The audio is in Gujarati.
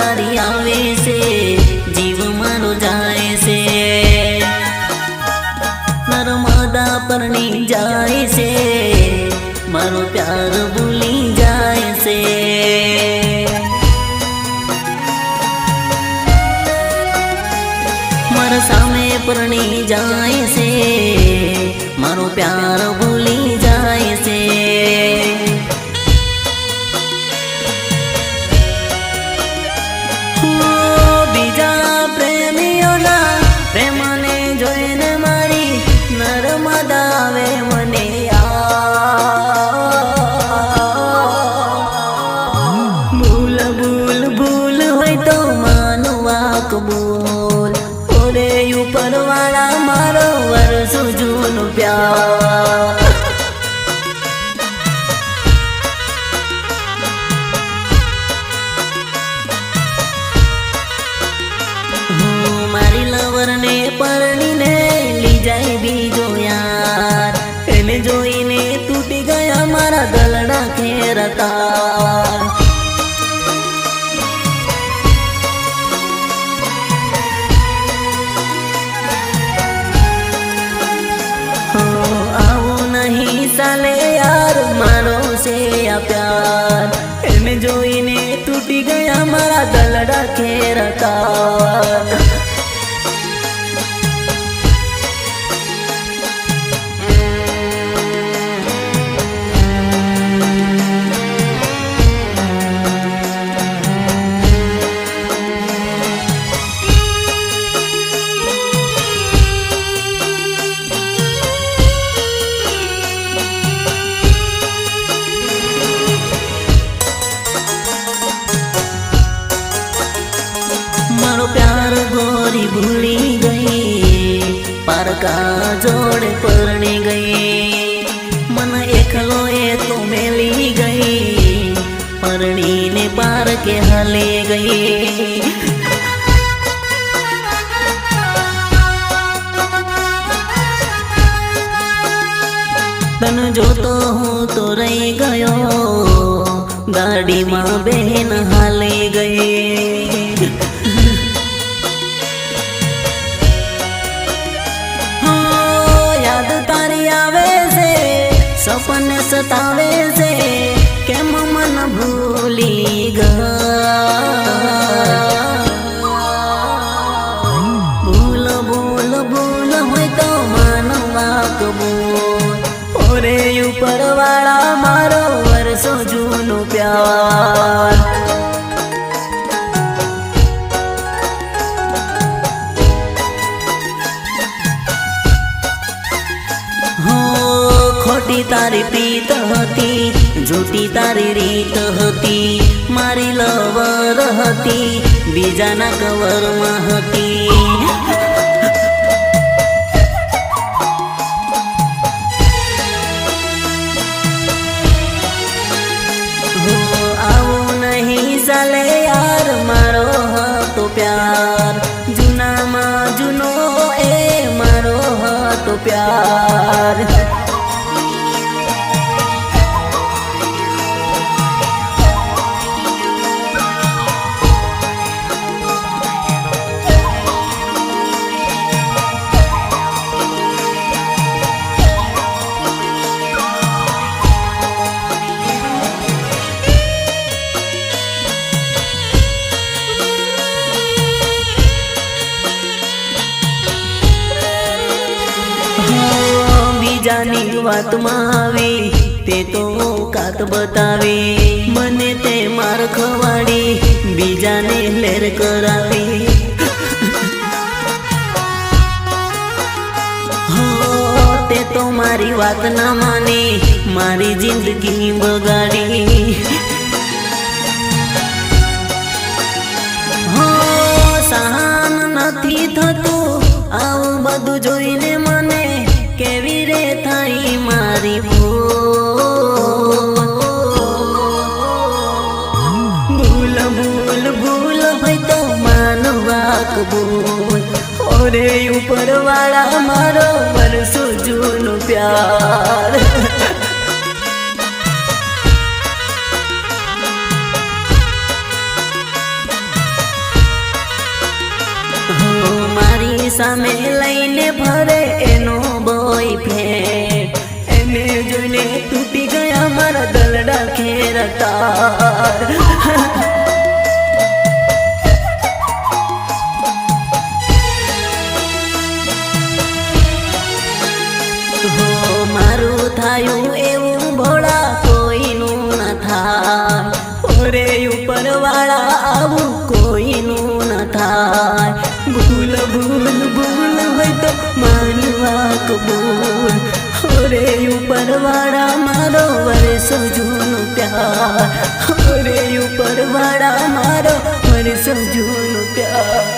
તારી આવે છે, જીવ મારો જાય છે, નર્મદા પરણી જાય છે, મારો પ્યાર ભૂલી જાય છે। મારા સામે પરણી જાય છે, મારો પ્યાર ભૂલી જાય છે। બીજા પ્રેમીઓના પ્રેમને જોઈને મારી નર્મદા આવે મને ભૂલ ભૂલ ભૂલ હોય તો માનવા કબૂલ, ઓરે ઉપર વાળા મારો વર્ષો જૂનો પ્યાર। મારી લવરને પરણીને લઈ જાય બીજો યાર, એને જોઈને તૂટી ગયા મારા દલડા ખેરતા। આવું નહીં ચાલે યાર, મારો છે આ પ્યાર, એને જોઈને તૂટી ગયા મારા દલડા ખેરતા। मारो प्यार गोरी भूली गई, पारका जोड़े परणी गई, मन एकलो तो मेली गई, परणी ने पार के हली गई। तन जो तो हूँ तो रही गयो, गाड़ी माँ बहन हाली गई। तारी आवे से सपने सतावे से, के मन भूली गया। भूल भूल भूल होय तो मानवा कबूल, ओरे ऊपर वाला मारो वर्षो जूनो प्यार। खोटी तारी प्रीत हती, झूठी तारी रीत हती, मारी लवर हती, बीजाना कवर में हती। आવું नहीं चाले यार, मारो तो प्यार, जूना मां जूनो ए मारो तो प्यार। बीजानी वात में आवी ते तो कात बतावी, मने ते मार खवाड़ी बीजाने लेर करावी। हो ते तो मारी वात ना मानी, मारी जिंदगी बगाड़ी। हो सहन नथी थतु आवुं बधुं जोईने मने, केवी रे थाई मारी भूल। भूल भूल भूल होय तो मानवा कबूल, ओरे ऊपर वाला मारो वर्षो जूनो प्यार। સામે લઈને ફરે એનો બોયફ્રેન્ડ, એને જોઈને તૂટી ગયા મારા દલડા ખેર તાર. મારું થાયું એવું ભોળા કોઈનું ન થાય, ઓરે ઉપર વાળા આવું કોઈનું ન થાય. ભૂલ ભૂલ ભૂલ હોય તો માનવા કબૂલ, ઓરે ઉપર વાળા મારો વર્ષો જૂનો પ્યાર, ઓરે ઉપર વાળા મારો વર્ષો જૂનો પ્યાર.